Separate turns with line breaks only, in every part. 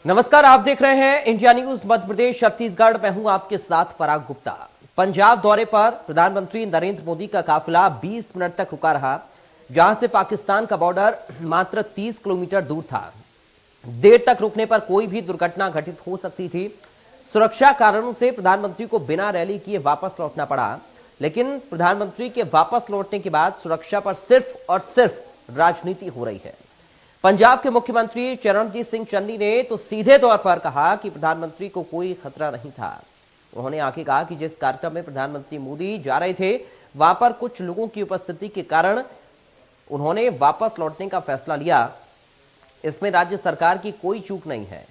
नमस्कार, आप देख रहे हैं इंडिया न्यूज मध्य प्रदेश छत्तीसगढ़। मैं हूं आपके साथ पराग गुप्ता। पंजाब दौरे पर प्रधानमंत्री नरेंद्र मोदी का काफिला 20 मिनट तक रुका रहा, जहां से पाकिस्तान का बॉर्डर मात्र 30 किलोमीटर दूर था। देर तक रुकने पर कोई भी दुर्घटना घटित हो सकती थी। सुरक्षा कारणों से प्रधानमंत्री को बिना रैली किए वापस लौटना पड़ा, लेकिन प्रधानमंत्री के वापस लौटने के बाद सुरक्षा पर सिर्फ और सिर्फ राजनीति हो रही है। पंजाब के मुख्यमंत्री चरणजीत सिंह चन्नी ने तो सीधे तौर पर कहा कि प्रधानमंत्री को कोई खतरा नहीं था। उन्होंने आगे कहा कि जिस कार्यक्रम में प्रधानमंत्री मोदी जा रहे थे, वहां पर कुछ लोगों की उपस्थिति के कारण उन्होंने वापस लौटने का फैसला लिया। इसमें राज्य सरकार की कोई चूक नहीं है।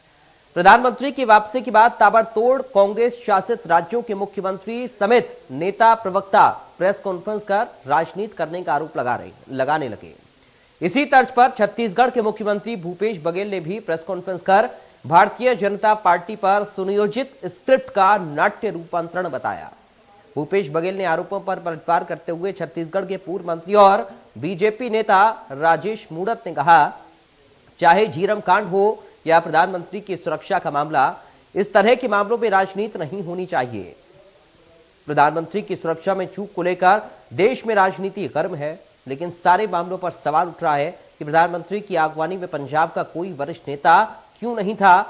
प्रधानमंत्री की वापसी के बाद ताबड़तोड़ कांग्रेस शासित राज्यों के मुख्यमंत्री समेत नेता प्रवक्ता प्रेस कॉन्फ्रेंस कर राजनीति करने का आरोप लगाने लगे। इसी तर्ज पर छत्तीसगढ़ के मुख्यमंत्री भूपेश बघेल ने भी प्रेस कॉन्फ्रेंस कर भारतीय जनता पार्टी पर सुनियोजित स्क्रिप्ट का नाट्य रूपांतरण बताया। भूपेश बघेल ने आरोपों पर पलटवार करते हुए छत्तीसगढ़ के पूर्व मंत्री और बीजेपी नेता राजेश मूणत ने कहा, चाहे झीरम कांड हो या प्रधानमंत्री की सुरक्षा का मामला, इस तरह के मामलों में राजनीति नहीं होनी चाहिए। प्रधानमंत्री की सुरक्षा में चूक को लेकर देश में राजनीति गर्म है, लेकिन सारे मामलों पर सवाल उठ रहा है कि प्रधानमंत्री की अगवानी में पंजाब का कोई वरिष्ठ नेता क्यों नहीं था?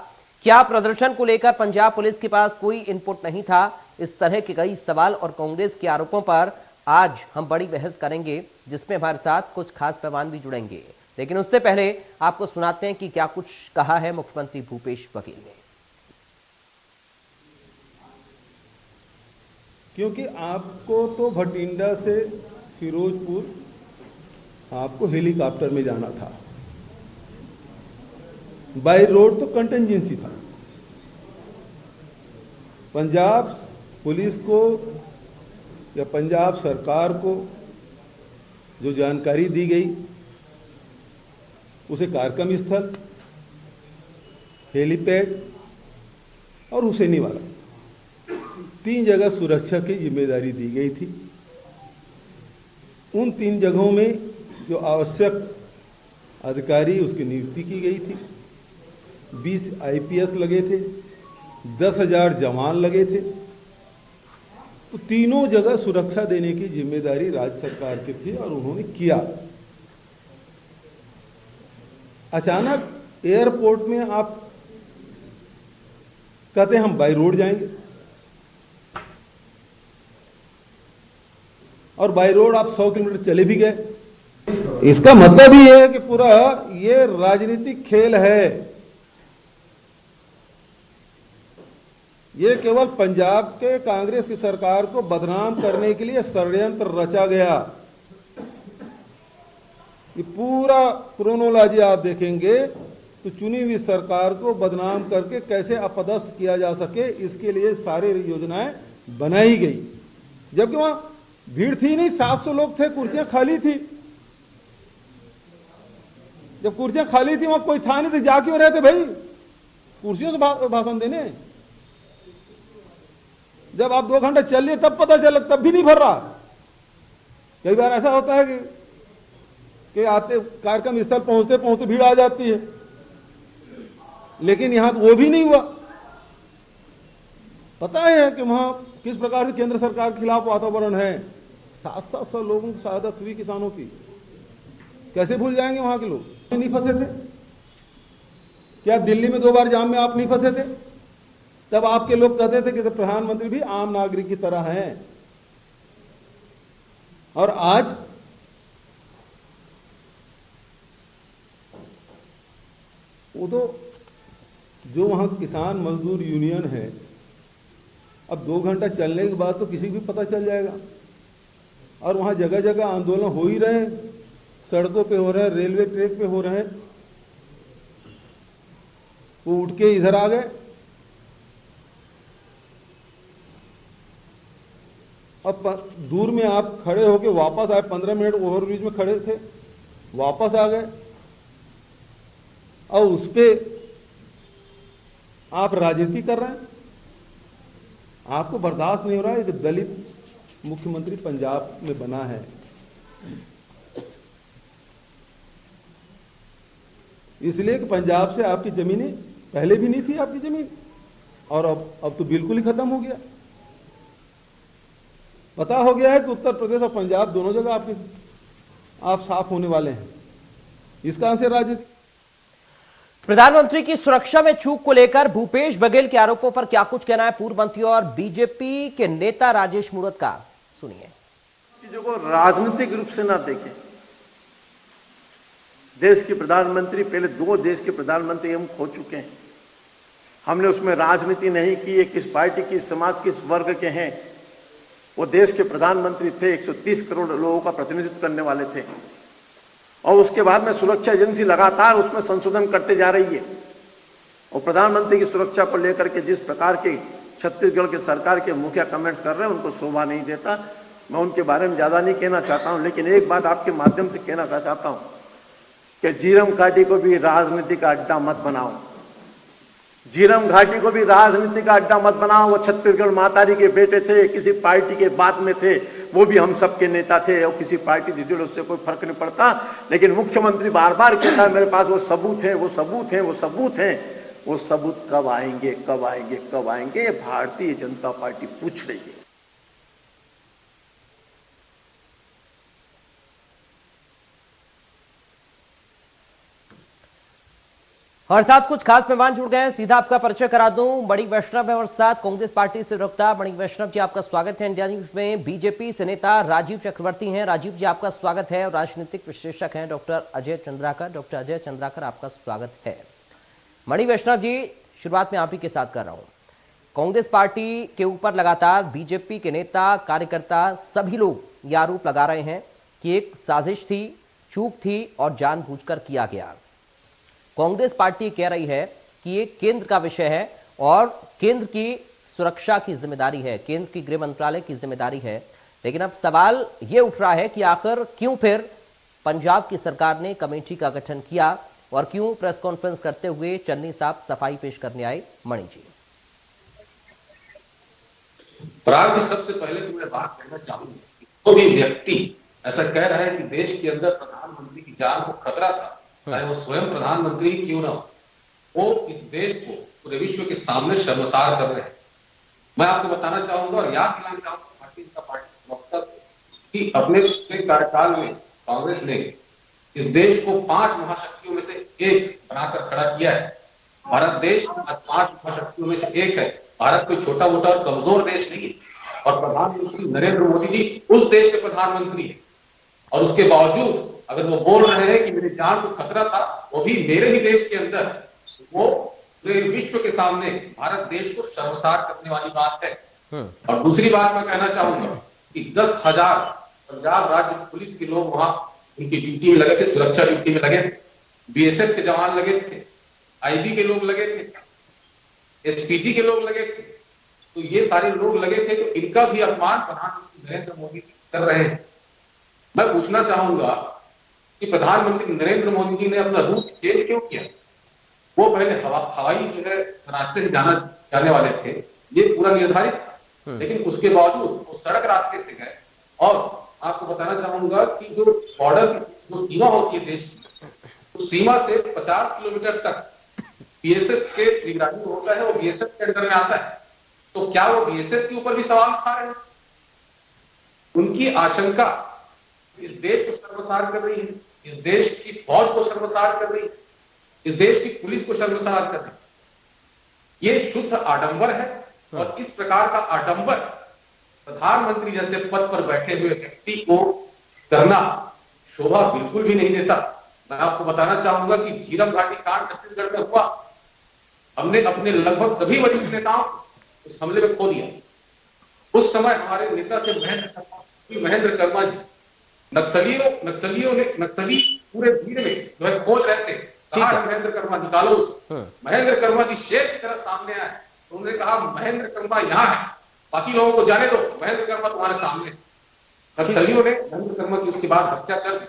क्या प्रदर्शन को लेकर पंजाब पुलिस के पास कोई इनपुट नहीं था? इस तरह के कई सवाल और कांग्रेस के आरोपों पर आज हम बड़ी बहस करेंगे, जिसमें हमारे साथ कुछ खास मेहमान भी जुड़ेंगे। लेकिन उससे पहले आपको सुनाते हैं कि क्या कुछ कहा है मुख्यमंत्री भूपेश बघेल ने।
क्योंकि आपको तो भटिंडा से फिरोजपुर आपको हेलीकॉप्टर में जाना था, बाय रोड तो कंटिजेंसी था। पंजाब पुलिस को या पंजाब सरकार को जो जानकारी दी गई, उसे कार्यक्रम स्थल, हेलीपैड और हुसैनीवाला 3 जगह सुरक्षा की जिम्मेदारी दी गई थी। उन 3 जगहों में जो आवश्यक अधिकारी उसकी नियुक्ति की गई थी। 20 आईपीएस लगे थे, 10,000 जवान लगे थे। तो तीनों जगह सुरक्षा देने की जिम्मेदारी राज्य सरकार की थी और उन्होंने किया। अचानक एयरपोर्ट में आप कहते हैं हम बाय रोड जाएंगे, और बाय रोड आप 100 किलोमीटर चले भी गए। इसका मतलब ही है कि पूरा ये राजनीतिक खेल है। ये केवल पंजाब के कांग्रेस की सरकार को बदनाम करने के लिए षड्यंत्र रचा गया। ये पूरा क्रोनोलॉजी आप देखेंगे तो चुनी हुई सरकार को बदनाम करके कैसे अपदस्थ किया जा सके, इसके लिए सारी योजनाएं बनाई गई। जबकि वहां भीड़ थी नहीं, 700 लोग थे, कुर्सियां खाली थी। जब कुर्सियां खाली थी, वहां कोई था नहीं, तो जा क्यों रहे थे भाई? कुर्सियों से भाषण देने। जब आप 2 घंटे चल लिए तब पता चला, तब भी नहीं भर रहा। कई बार ऐसा होता है कि आते कार्यक्रम स्थल पहुंचते पहुंचते भीड़ आ जाती है, लेकिन यहां तो वो भी नहीं हुआ। पता है कि वहां किस प्रकार से केंद्र सरकार के खिलाफ वातावरण है। 700 लोगों की शहादत हुई, किसानों की। कैसे भूल जाएंगे वहां के लोग? नहीं फंसे थे क्या? दिल्ली में 2 बार जाम में आप नहीं फंसे थे? तब आपके लोग कहते थे कि प्रधानमंत्री भी आम नागरिक की तरह हैं। और आज वो तो जो वहां किसान मजदूर यूनियन है, अब 2 घंटा चलने के बाद तो किसी को भी पता चल जाएगा। और वहां जगह जगह आंदोलन हो ही रहे हैं, सड़कों पे हो रहे हैं, रेलवे ट्रैक पे हो रहे हैं। वो उठ के इधर आ गए। अब दूर में आप खड़े होके वापस आए, 15 मिनट ओवरब्रिज में खड़े थे, वापस आ गए। और उस पे आप राजनीति कर रहे हैं। आपको बर्दाश्त नहीं हो रहा है कि दलित मुख्यमंत्री पंजाब में बना है। इसलिए कि पंजाब से आपकी जमीनें पहले भी नहीं थी आपकी जमीन, और अब तो बिल्कुल ही खत्म हो गया। पता हो गया है कि उत्तर प्रदेश और पंजाब दोनों जगह आप साफ होने वाले हैं। इसका आंसर राजनीति।
प्रधानमंत्री की सुरक्षा में चूक को लेकर भूपेश बघेल के आरोपों पर क्या कुछ कहना है पूर्व मंत्री और बीजेपी के नेता राजेश मूणत का, सुनिए।
चीजों को राजनीतिक रूप से ना देखें। देश के प्रधानमंत्री, पहले 2 देश के प्रधानमंत्री हम खो चुके हैं। हमने उसमें राजनीति नहीं की, ये किस पार्टी, किस समाज, किस वर्ग के हैं। वो देश के प्रधानमंत्री थे, 130 करोड़ लोगों का प्रतिनिधित्व करने वाले थे। और उसके बाद में सुरक्षा एजेंसी लगातार उसमें संशोधन करते जा रही है। और प्रधानमंत्री की सुरक्षा को लेकर के जिस प्रकार के छत्तीसगढ़ के सरकार के मुखिया कमेंट्स कर रहे हैं, उनको शोभा नहीं देता। मैं उनके बारे में ज्यादा नहीं कहना चाहता हूं, लेकिन एक बात आपके माध्यम से कहना चाहता हूं कि झीरम घाटी को भी राजनीति का अड्डा मत बनाओ। झीरम घाटी को भी राजनीति का अड्डा मत बनाओ। वो छत्तीसगढ़ मातारी के बेटे थे, किसी पार्टी के बाद में थे, वो भी हम सबके नेता थे, और किसी पार्टी से जुड़े उससे कोई फर्क नहीं पड़ता। लेकिन मुख्यमंत्री बार बार कहता है मेरे पास वो सबूत हैं, वो सबूत हैं, वो सबूत हैं। वो सबूत कब आएंगे, कब आएंगे, कब आएंगे, भारतीय जनता पार्टी पूछ रही है।
और साथ कुछ खास मेहमान जुड़ गए हैं, सीधा आपका परिचय करा दूं। मणि वैष्णव है और साथ कांग्रेस पार्टी से रखता। मणि वैष्णव जी, आपका स्वागत है इंडिया न्यूज में। बीजेपी से नेता राजीव चक्रवर्ती हैं। राजीव जी, आपका स्वागत है। और राजनीतिक विश्लेषक हैं डॉक्टर अजय चंद्राकर। डॉक्टर अजय चंद्राकर, आपका स्वागत है। मणि वैष्णव जी, शुरुआत में आप ही के साथ कर रहा हूं। कांग्रेस पार्टी के ऊपर लगातार बीजेपी के नेता, कार्यकर्ता, सभी लोग ये आरोप लगा रहे हैं कि एक साजिश थी, चूक थी और जानबूझकर किया गया। कांग्रेस पार्टी कह रही है कि ये केंद्र का विषय है और केंद्र की सुरक्षा की जिम्मेदारी है, केंद्र की गृह मंत्रालय की जिम्मेदारी है। लेकिन अब सवाल ये उठ रहा है कि आखिर क्यों फिर पंजाब की सरकार ने कमेटी का गठन किया और क्यों प्रेस कॉन्फ्रेंस करते हुए चन्नी साहब सफाई पेश करने आए। मणि जी,
पराग जी, सबसे पहले तो मैं बात कहना चाहूंगा, कोई भी व्यक्ति ऐसा कह रहा है कि देश के अंदर प्रधानमंत्री की जान को खतरा था, चाहे वो स्वयं प्रधानमंत्री क्यों ना हो, वो इस देश को पूरे विश्व के सामने शर्मसार कर रहे हैं। मैं आपको बताना चाहूंगा और याद दिलाना चाहूंगा भारतीय जनता पार्टी वक्तव्य कि अपने पिछले कार्यकाल में कांग्रेस ने इस देश को 5 महाशक्तियों में से एक बनाकर खड़ा किया है। भारत देश 5 महाशक्तियों में से एक है। भारत कोई छोटा मोटा और कमजोर देश नहीं है। और प्रधानमंत्री नरेंद्र मोदी जी उस देश के प्रधानमंत्री है। और उसके बावजूद अगर वो बोल रहे हैं कि मेरी जान को खतरा था, वो भी मेरे ही देश के अंदर, वो पूरे विश्व के सामने भारत देश को शर्मसार करने वाली बात है। और दूसरी बात मैं कहना चाहूंगा कि 10,000 पंजाब राज्य पुलिस के लोग वहां उनकी ड्यूटी में लगे थे, सुरक्षा ड्यूटी में लगे थे। बीएसएफ के जवान लगे थे, आईबी के लोग लगे थे, एसपीजी के लोग लगे थे। तो ये सारे लोग लगे थे, तो इनका भी अपमान प्रधानमंत्री नरेंद्र मोदी कर रहे हैं। मैं पूछना चाहूंगा कि प्रधानमंत्री नरेंद्र मोदी जी ने अपना रूट चेंज क्यों किया? वो पहले हवाई जो है रास्ते से जाने वाले थे, ये पूरा निर्धारित था। लेकिन उसके बावजूद वो सड़क रास्ते से गए। और आपको बताना चाहूंगा कि जो बॉर्डर की जो सीमा होती है देश की, तो सीमा से 50 किलोमीटर तक बीएसएफ के निगरानी होता है, वो बीएसएफ के अंडर में आता है। तो क्या वो बीएसएफ के ऊपर भी सवाल उठा रहे हैं? उनकी आशंका इस देश को शर्मसार कर रही है, इस देश की फौज को शर्मसार कर रही है, इस देश की पुलिस को शर्मसार कर रही है। ये शुद्ध आडंबर है। और इस प्रकार का आडंबर प्रधानमंत्री जैसे पद पर बैठे हुए व्यक्ति को करना शोभा बिल्कुल भी नहीं देता। मैं आपको बताना चाहूंगा कि झीरम घाटी कांड छत्तीसगढ़ में हुआ, हमने अपने लगभग सभी वरिष्ठ नेताओं को उस हमले में खो दिया। उस समय हमारे नेता थे महेंद्र कर्मा जी। नक्सली पूरे भीड़ में जो है खोल रहे थे, कहा महेंद्र कर्मा निकालो उसे। महेंद्र कर्मा जी शेर की तरह सामने आए, तो उन्होंने कहा महेंद्र कर्मा यहाँ है, बाकी लोगों को जाने दो, महेंद्र कर्मा तुम्हारे सामने। नक्सलियों ने महेंद्र कर्मा की उसके बाद हत्या कर दी।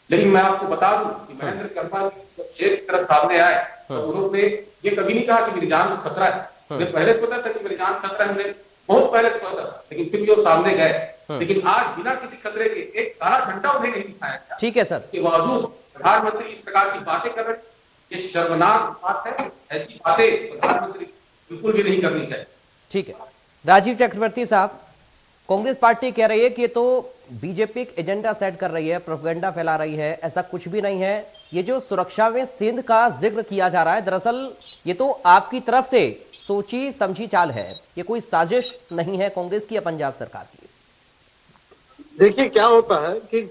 लेकिन मैं आपको बता दूं कि महेंद्र कर्मा जब शेर की तरह सामने आए, तो उन्होंने ये कभी नहीं कहा कि मेरी जान को खतरा है। मुझे पहले से पता था कि मेरी जान खतरा है, मुझे बहुत पहले से पता था। लेकिन फिर भी वो सामने गए। लेकिन आज बिना किसी खतरे के एक काला झंडा उन्हें नहीं दिखाया गया।
ठीक है सर।
इसके बावजूद प्रधानमंत्री इस प्रकार की बातें कर रहे हैं। ये शर्मनाक बात है। ऐसी बातें प्रधानमंत्री बिल्कुल भी नहीं करनी चाहिए।
ठीक है, राजीव चक्रवर्ती साहब, कांग्रेस पार्टी कह रही है कि ये तो बीजेपी एक एजेंडा सेट कर रही है, प्रोपेगेंडा फैला रही है, ऐसा कुछ भी नहीं है। ये जो सुरक्षा में सेंध का जिक्र किया जा रहा है, दरअसल ये तो आपकी तरफ से सोची समझी चाल है, ये कोई साजिश नहीं है कांग्रेस की या पंजाब सरकार की।
देखिए क्या होता है कि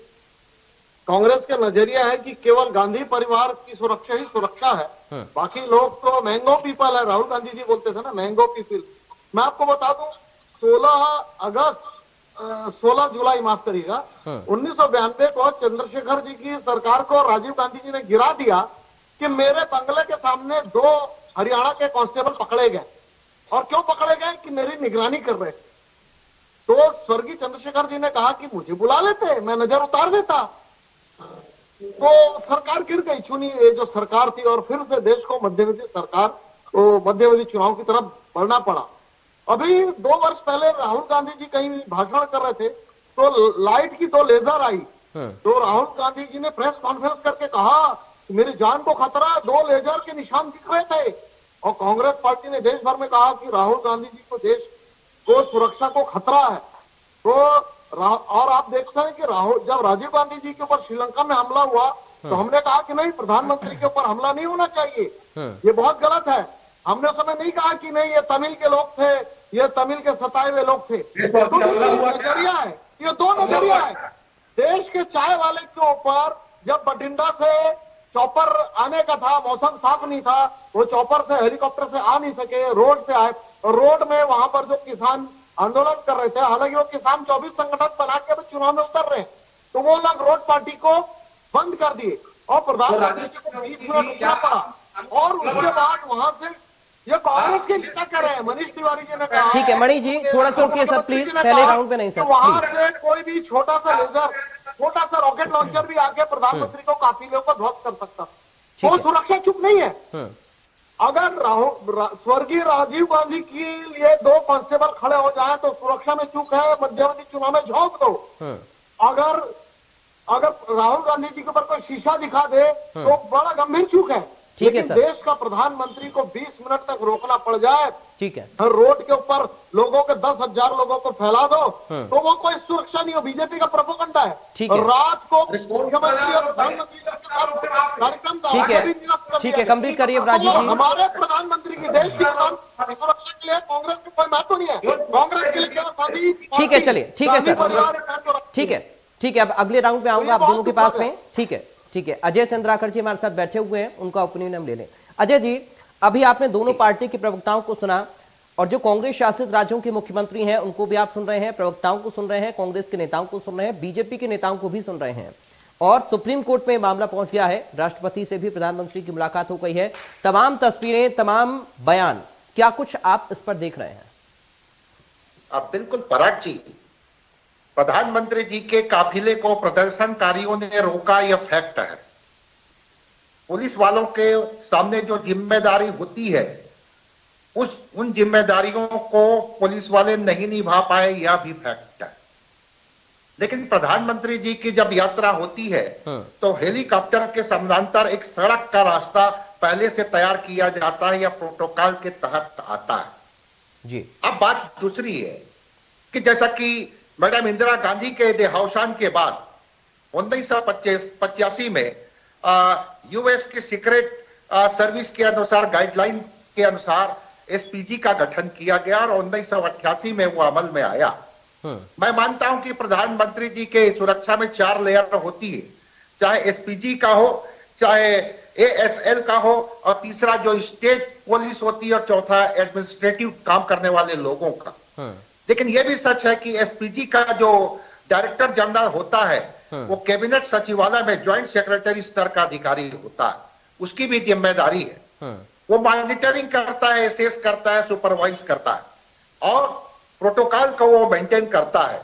कांग्रेस का नजरिया है कि केवल गांधी परिवार की सुरक्षा ही सुरक्षा है, बाकी लोग तो मैंगो पीपल है। राहुल गांधी जी बोलते थे ना मैंगो पीपल। मैं आपको बता दूं 16 जुलाई माफ करिएगा 1992 को चंद्रशेखर जी की सरकार को राजीव गांधी जी ने गिरा दिया कि मेरे बंगले के सामने 2 हरियाणा के कांस्टेबल पकड़े गए। और क्यों पकड़े गए? कि मेरी निगरानी कर रहे थे। तो स्वर्गीय चंद्रशेखर जी ने कहा कि मुझे बुला लेते, मैं नजर उतार देता। तो सरकार गिर गई, चुनी जो सरकार थी, और फिर से देश को मध्यवर्ती सरकार मध्यवर्ती चुनाव की तरफ बढ़ना पड़ा। अभी 2 वर्ष पहले राहुल गांधी जी कहीं भाषण कर रहे थे तो लाइट की 2 लेजर आई। तो राहुल गांधी जी ने प्रेस कॉन्फ्रेंस करके कहा कि मेरी जान को खतरा, 2 लेजर के निशान दिख रहे थे। और कांग्रेस पार्टी ने देश भर में कहा कि राहुल गांधी जी को देश को सुरक्षा को खतरा है। तो और आप देखते हैं कि राहुल जब राजीव गांधी जी के ऊपर श्रीलंका में हमला हुआ तो हमने कहा कि नहीं, प्रधानमंत्री के ऊपर हमला नहीं होना चाहिए, ये बहुत गलत है। हमने उस समय नहीं कहा कि नहीं ये तमिल के लोग थे, ये तमिल के सताए हुए लोग थे। तो नजरिया है, ये 2 नजरिया है। देश के चाय वाले के ऊपर जब बठिंडा से चॉपर आने का था, मौसम साफ नहीं था, वो चॉपर से हेलीकॉप्टर से आ नहीं सके, रोड से आए। और रोड में वहां पर जो किसान आंदोलन कर रहे थे, हालांकि वो किसान 24 संगठन बना के चुनाव में उतर रहे, तो वो लोग रोड पार्टी को बंद कर दिए और प्रधानमंत्री जी को 20 मिनट रुकना पड़ा। और उसके बाद वहां से ये कांग्रेस के नेता कर रहे हैं, मनीष तिवारी जी ने कहा।
ठीक है मणि जी, थोड़ा सा रुकिए सर प्लीज, पहले राउंड पे नहीं सर।
वहां से कोई भी छोटा सा लेजर, छोटा सा रॉकेट लॉन्चर भी आके प्रधानमंत्री को काफिले को ध्वस्त कर सकता। वो सुरक्षा चुप नहीं है। अगर स्वर्गीय राजीव गांधी के लिए 2 कांस्टेबल खड़े हो जाए तो सुरक्षा में चूक है, मध्यवर्ती चुनाव में झोंक दो। अगर राहुल गांधी जी के ऊपर कोई शीशा दिखा दे तो बड़ा गंभीर चूक है।
ठीक है
लेकिन
सर,
देश का प्रधानमंत्री को 20 मिनट तक रोकना पड़ जाए,
ठीक है,
हर रोड के ऊपर लोगों के 10,000 लोगों को फैला दो, तो वो कोई सुरक्षा नहीं हो, बीजेपी का प्रोपेगेंडा है।
ठीक है।
रात को मुख्यमंत्री और प्रधानमंत्री के साथ कार्यक्रम था,
ठीक है,
आगे भी निरस्त कर
ठीक
दिया
है, कंप्लीट करिए
तो
राजीव जी।
हमारे प्रधानमंत्री की देश की सुरक्षा के लिए कांग्रेस को कोई महत्व नहीं है। कांग्रेस के लिए केवल गांधी,
ठीक है, चलिए, ठीक है सर,
परिवार,
ठीक है, ठीक है। अब अगले राउंड पे आऊंगा आप दोनों के पास में। ठीक है, ठीक है। अजय चंद्राकर जी हमारे साथ बैठे हुए हैं, उनका ओपिनियन हम ले लें। अजय जी, अभी आपने दोनों पार्टी के प्रवक्ताओं को सुना और जो कांग्रेस शासित राज्यों के मुख्यमंत्री हैं उनको भी आप सुन रहे हैं, प्रवक्ताओं को सुन रहे हैं, कांग्रेस के नेताओं को सुन रहे हैं, बीजेपी के नेताओं को भी सुन रहे हैं, और सुप्रीम कोर्ट में मामला पहुंच गया है। राष्ट्रपति से भी प्रधानमंत्री की मुलाकात हो गई है। तमाम तस्वीरें, तमाम बयान, क्या कुछ आप इस पर देख रहे हैं?
आप बिल्कुल पराग जी, प्रधानमंत्री जी के काफिले को प्रदर्शनकारियों ने रोका, यह फैक्ट है। पुलिस वालों के सामने जो जिम्मेदारी होती है उन जिम्मेदारियों को पुलिस वाले नहीं निभा पाए, यह भी फैक्ट है। लेकिन प्रधानमंत्री जी की जब यात्रा होती है तो हेलीकॉप्टर के समानांतर एक सड़क का रास्ता पहले से तैयार किया जाता है या प्रोटोकॉल के तहत आता है
जी।
अब बात दूसरी है कि जैसा कि मैडम इंदिरा गांधी के देहावसान के बाद 1985 में यूएस की सीक्रेट सर्विस के अनुसार, गाइडलाइन के अनुसार एसपीजी का गठन किया गया और 1988 में वो अमल में आया। मैं मानता हूं कि प्रधानमंत्री जी के सुरक्षा में 4 लेयर होती है, चाहे एसपीजी का हो, चाहे एएसएल का हो, और तीसरा जो स्टेट पुलिस होती है, और चौथा एडमिनिस्ट्रेटिव काम करने वाले लोगों का। लेकिन यह भी सच है कि एसपीजी का जो डायरेक्टर जनरल होता है वो कैबिनेट सचिवालय में ज्वाइंट सेक्रेटरी स्तर का अधिकारी होता है, उसकी भी जिम्मेदारी है। वो मॉनिटरिंग करता है, असेस करता है, सुपरवाइज करता है और प्रोटोकॉल को वो मेंटेन करता है।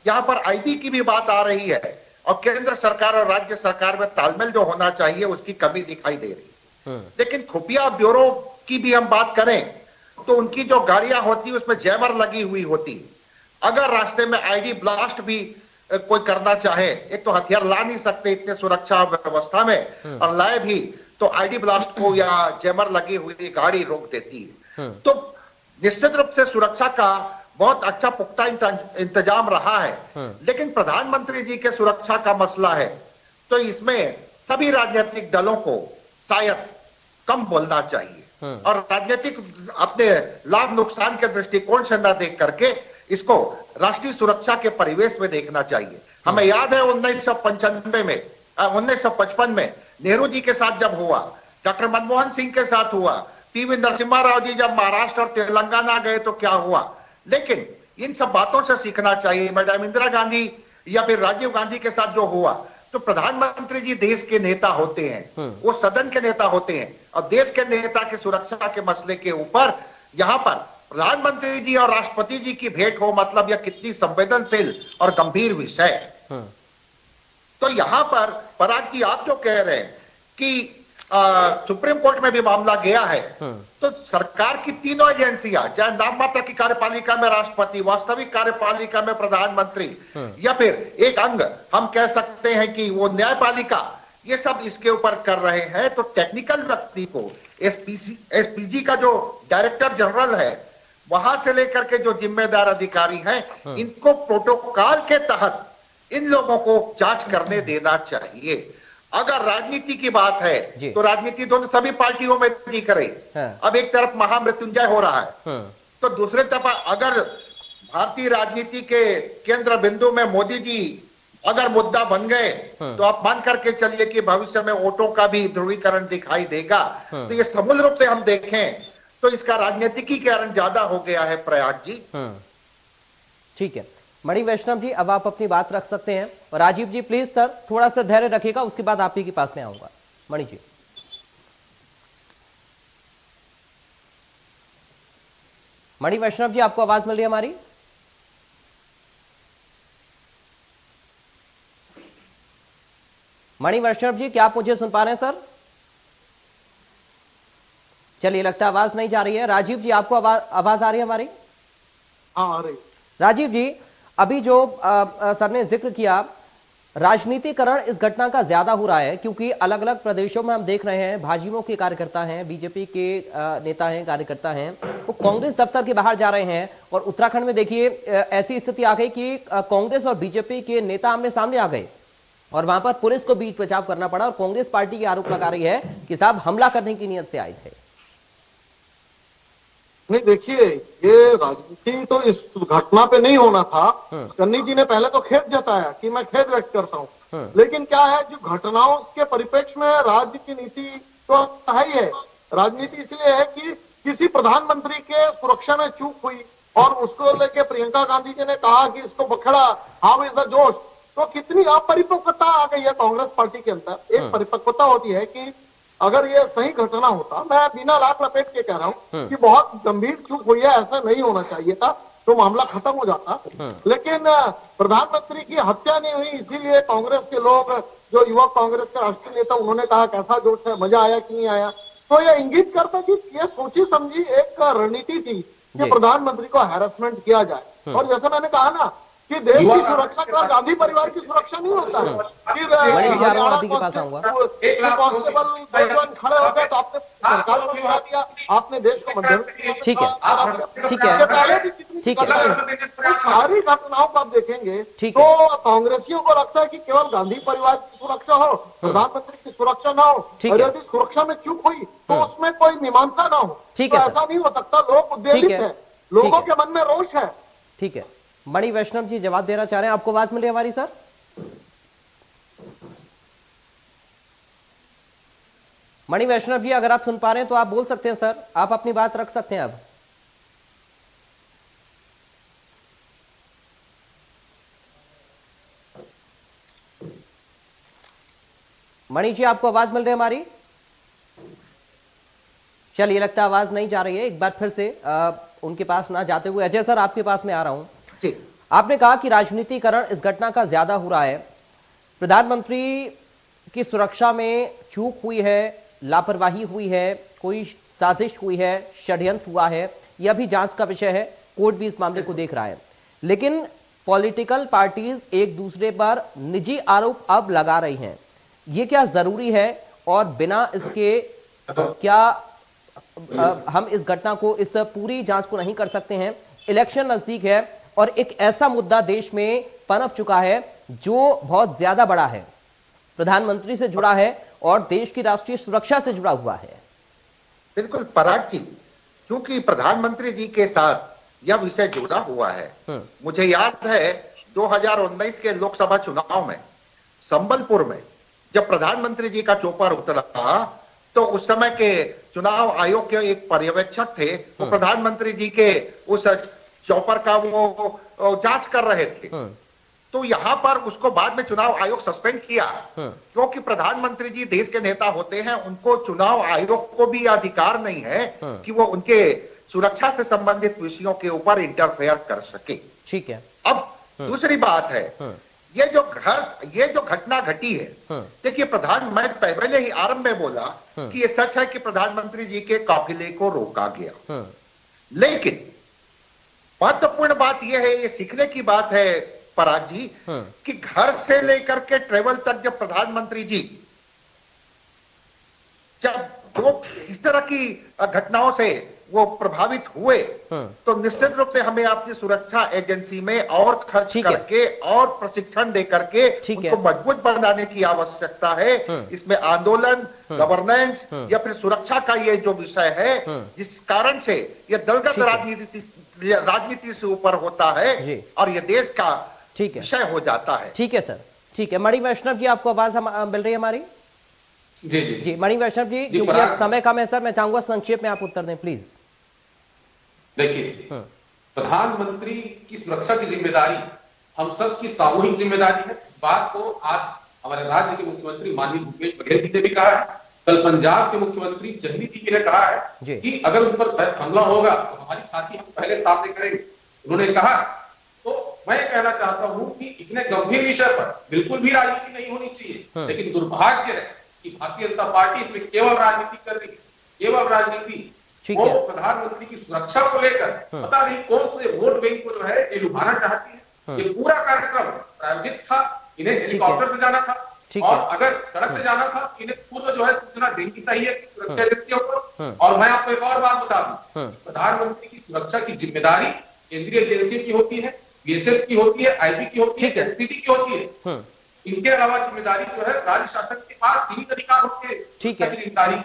यहाँ पर आईबी की भी बात आ रही है और केंद्र सरकार और राज्य सरकार में तालमेल जो होना चाहिए उसकी कमी दिखाई दे रही है। लेकिन खुफिया ब्यूरो की भी हम बात करें तो उनकी जो गाड़ियां होती है उसमें जैमर लगी हुई होती है। अगर रास्ते में आईडी ब्लास्ट भी कोई करना चाहे, एक तो हथियार ला नहीं सकते इतने सुरक्षा व्यवस्था में, और लाए भी तो आईडी ब्लास्ट को या जैमर लगी हुई गाड़ी रोक देती है। तो निश्चित रूप से सुरक्षा का बहुत अच्छा पुख्ता इंतजाम रहा है, लेकिन प्रधानमंत्री जी के सुरक्षा का मसला है तो इसमें सभी राजनीतिक दलों को शायद कम बोलना चाहिए और राजनीतिक अपने लाभ नुकसान के दृष्टिकोण से न देख करके इसको राष्ट्रीय सुरक्षा के परिवेश में देखना चाहिए। हमें याद है 1955 में नेहरू जी के साथ जब हुआ, डॉक्टर मनमोहन सिंह के साथ हुआ, पीवी नरसिम्हा राव जी जब महाराष्ट्र और तेलंगाना गए तो क्या हुआ। लेकिन इन सब बातों से सीखना चाहिए। मैडम इंदिरा गांधी या फिर राजीव गांधी के साथ जो हुआ, तो प्रधानमंत्री जी देश के नेता होते हैं, वो सदन के नेता होते हैं और देश के नेता की सुरक्षा के मसले के ऊपर यहाँ पर प्रधानमंत्री जी और राष्ट्रपति जी की भेंट हो, मतलब यह कितनी संवेदनशील और गंभीर विषय है। तो यहाँ पर पराग जी आप जो कह रहे हैं कि सुप्रीम कोर्ट में भी मामला गया है, तो सरकार की तीनों एजेंसियां, चाहे नाम मात्र की कार्यपालिका में राष्ट्रपति, वास्तविक कार्यपालिका में प्रधानमंत्री या फिर एक अंग हम कह सकते हैं कि वो न्यायपालिका, ये सब इसके ऊपर कर रहे हैं। तो टेक्निकल व्यक्ति को एसपीजी का जो डायरेक्टर जनरल है, वहां से लेकर के जो जिम्मेदार अधिकारी हैं, इनको प्रोटोकॉल के तहत इन लोगों को जांच करने देना चाहिए। अगर राजनीति की बात है तो राजनीति दोनों सभी पार्टियों में दिख रही। अब एक तरफ महामृत्युंजय हो रहा है तो दूसरे तरफ अगर भारतीय राजनीति के केंद्र बिंदु में मोदी जी अगर मुद्दा बन गए तो आप मान करके चलिए कि भविष्य में वोटों का भी ध्रुवीकरण दिखाई देगा। तो ये समूल रूप से हम देखें तो इसका राजनीतिकीकरण ज्यादा हो गया है प्रयाग जी।
ठीक है मणि वैष्णव जी, अब आप अपनी बात रख सकते हैं। और राजीव जी प्लीज सर थोड़ा सा धैर्य रखिएगा, उसके बाद आप ही के पास में आऊंगा। मणि जी, मणि वैष्णव जी, आपको आवाज मिल रही है हमारी? मणि वैष्णव जी, क्या आप मुझे सुन पा रहे हैं सर? चलिए, लगता है आवाज नहीं जा रही है। राजीव जी, आपको आवाज आ रही है हमारी?
हाँ आ रही।
राजीव जी, अभी जो सर ने जिक्र किया, राजनीतिकरण इस घटना का ज्यादा हो रहा है क्योंकि अलग अलग प्रदेशों में हम देख रहे हैं भाजपा के कार्यकर्ता हैं, बीजेपी के नेता हैं, कार्यकर्ता हैं, वो कांग्रेस दफ्तर के बाहर जा रहे हैं। और उत्तराखंड में देखिए ऐसी स्थिति आ गई कि कांग्रेस और बीजेपी के नेता आमने सामने आ गए और वहां पर पुलिस को बीच बचाव करना पड़ा। और कांग्रेस पार्टी ये आरोप लगा रही है कि साहब हमला करने की नीयत से आए थे।
नहीं देखिए, ये राजनीति तो इस घटना पे नहीं होना था। कन्नी जी ने पहले तो खेद जताया कि मैं खेद व्यक्त करता हूँ, लेकिन क्या है जो घटनाओं के परिप्रेक्ष्य में राज्य की नीति तो है ही है। राजनीति इसलिए है कि किसी प्रधानमंत्री के सुरक्षा में चूक हुई और उसको लेके प्रियंका गांधी जी ने कहा कि इसको बखड़ा, हाउ इज द जोश। तो कितनी अपरिपक्वता आ गई है कांग्रेस पार्टी के अंदर। एक परिपक्वता होती है कि अगर ये सही घटना होता, मैं बिना लाख लपेट के कह रहा हूँ कि बहुत गंभीर चूक हुई है, ऐसा नहीं होना चाहिए था, तो मामला खत्म हो जाता। लेकिन प्रधानमंत्री की हत्या नहीं हुई, इसीलिए कांग्रेस के लोग, जो युवा कांग्रेस के राष्ट्रीय नेता, उन्होंने कहा कैसा जोश है, मजा आया कि नहीं आया। तो ये इंगित करता कि ये सोची समझी एक रणनीति थी कि प्रधानमंत्री को हैरेसमेंट किया जाए। और जैसे मैंने कहा ना कि देश की सुरक्षा का गांधी परिवार की सुरक्षा नहीं होता है कि कांस्टेबल खड़े हो गए तो आपने सरकार को गिरा दिया, आपने देश को मध्यम।
ठीक है, ठीक है,
पहले भी जितनी सारी घटनाओं को आप देखेंगे तो कांग्रेसियों को लगता है कि केवल गांधी परिवार की सुरक्षा हो, प्रधानमंत्री की सुरक्षा ना हो, और यदि सुरक्षा में चूक हुई तो उसमें कोई मीमांसा ना हो। ऐसा नहीं हो सकता। लोग उद्वेलित है, लोगों के मन में रोष है।
ठीक है, मणि वैष्णव जी जवाब देना चाह रहे हैं, आपको आवाज मिल रही है हमारी सर? मणि वैष्णव जी, अगर आप सुन पा रहे हैं तो आप बोल सकते हैं सर, आप अपनी बात रख सकते हैं अब। मणि जी, आपको आवाज मिल रही है हमारी? चलिए, लगता है आवाज नहीं जा रही है। एक बार फिर से उनके पास ना जाते हुए अजय सर आपके पास में आ रहा हूं। आपने कहा कि राजनीतिकरण इस घटना का ज्यादा हो रहा है, प्रधानमंत्री की सुरक्षा में चूक हुई है, लापरवाही हुई है, कोई साजिश हुई है, षड्यंत्र हुआ है, यह भी जांच का विषय है, कोर्ट भी इस मामले को देख रहा है। लेकिन पॉलिटिकल पार्टीज एक दूसरे पर निजी आरोप अब लगा रही हैं, ये क्या जरूरी है? और बिना इसके क्या हम इस घटना को, इस पूरी जांच को नहीं कर सकते हैं? इलेक्शन नजदीक है और एक ऐसा मुद्दा देश में पनप चुका है जो बहुत ज्यादा बड़ा है, प्रधानमंत्री से जुड़ा है और देश की राष्ट्रीय सुरक्षा से जुड़ा हुआ है।
बिल्कुल पराग जी, क्योंकि प्रधानमंत्री जी के साथ यह विषय जुड़ा हुआ है। मुझे याद है 2019 के लोकसभा चुनाव में संबलपुर में जब प्रधानमंत्री जी का चौपर उतरा तो उस समय के चुनाव आयोग के एक पर्यवेक्षक थे, वो प्रधानमंत्री जी के उस चौपर का वो जांच कर रहे थे। तो यहां पर उसको बाद में चुनाव आयोग सस्पेंड किया, क्योंकि प्रधानमंत्री जी देश के नेता होते हैं, उनको चुनाव आयोग को भी अधिकार नहीं है कि वो उनके सुरक्षा से संबंधित विषयों के ऊपर इंटरफेयर कर सके।
ठीक है।
अब दूसरी बात है, ये जो घटना घटी है, देखिए मैं पहले ही आरंभ में बोला कि ये सच है कि प्रधानमंत्री जी के काफिले को रोका गया, लेकिन महत्वपूर्ण बात यह है, ये सीखने की बात है पराग जी, कि घर से लेकर के ट्रेवल तक जब प्रधानमंत्री जी जब इस तरह की घटनाओं से वो प्रभावित हुए तो निश्चित रूप से हमें अपनी सुरक्षा एजेंसी में और खर्च करके और प्रशिक्षण दे करके उनको मजबूत बनाने की आवश्यकता है। इसमें आंदोलन, गवर्नेंस या फिर सुरक्षा का ये जो विषय है, जिस कारण से ये दलगत राजनीति से ऊपर होता है और ये देश का विषय हो जाता है।
ठीक है सर, ठीक है। मणि वैष्णव जी, आपको आवाज मिल रही है हमारी?
जी जी
जी मणि वैष्णव जी, क्योंकि अब समय कम है सर, मैं चाहूंगा संक्षेप में आप उत्तर दें प्लीज।
देखिए, प्रधानमंत्री की सुरक्षा की जिम्मेदारी हम सब की सामूहिक जिम्मेदारी है। इस बात को आज हमारे राज्य के मुख्यमंत्री माननीय भूपेश बघेल जी ने भी कहा है, कल पंजाब के मुख्यमंत्री जगमीत जी ने कहा है कि अगर उन पर हमला होगा तो हमारी छाती हम पहले सामने करेंगे, उन्होंने कहा। तो मैं कहना चाहता हूं कि इतने गंभीर विषय पर बिल्कुल भी राजनीति नहीं होनी चाहिए, लेकिन दुर्भाग्य है कि भारतीय जनता पार्टी इसमें केवल राजनीति कर रही है, केवल राजनीति। वो प्रधानमंत्री की सुरक्षा को लेकर पता नहीं कौन से वोट बैंक को जो है ये लुभाना चाहती है। ये पूरा कार्यक्रम प्रायोजित था, इन्हें हेलीकॉप्टर से जाना था और अगर सड़क से जाना था इन्हें पूर्व जो है सूचना देनी चाहिए सुरक्षा एजेंसियों को। और मैं आपको एक और बात बता दूं, प्रधानमंत्री की सुरक्षा की जिम्मेदारी केंद्रीय एजेंसियों की होती है, बीएसएफ की होती है, आईबी की होती है, एसपीडी की होती है। इनके अलावा जिम्मेदारी जो है राज्य शासन के पास सीमित अधिकार होते हैं। ठीक है, जिम्मेदारी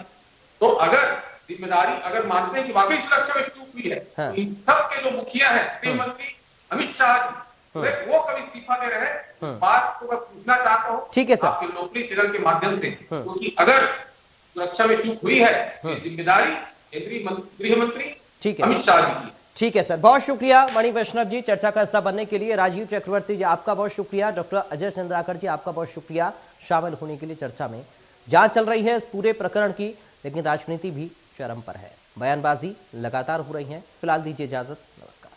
तो अगर मानते हैं कि वाकई सुरक्षा में चूक हुई है, तो इन सब के जो मुखिया है, गृह मंत्री अमित शाह जी, वो कब इस्तीफा दे रहे हैं, इस बात को मैं पूछना चाहता हूँ। ठीक है सर, आपके लोकप्रिय चैनल के माध्यम से, क्योंकि अगर सुरक्षा में चूक हुई है तो जिम्मेदारी केंद्रीय गृह मंत्री अमित शाह जी की।
ठीक है सर, बहुत शुक्रिया मणि वैष्णव जी चर्चा का हिस्सा बनने के लिए। राजीव चक्रवर्ती जी आपका बहुत शुक्रिया। डॉक्टर अजय चंद्राकर जी आपका बहुत शुक्रिया शामिल होने के लिए चर्चा में। जांच चल रही है इस पूरे प्रकरण की, लेकिन राजनीति भी चरम पर है, बयानबाजी लगातार हो रही है। फिलहाल दीजिए इजाजत, नमस्कार।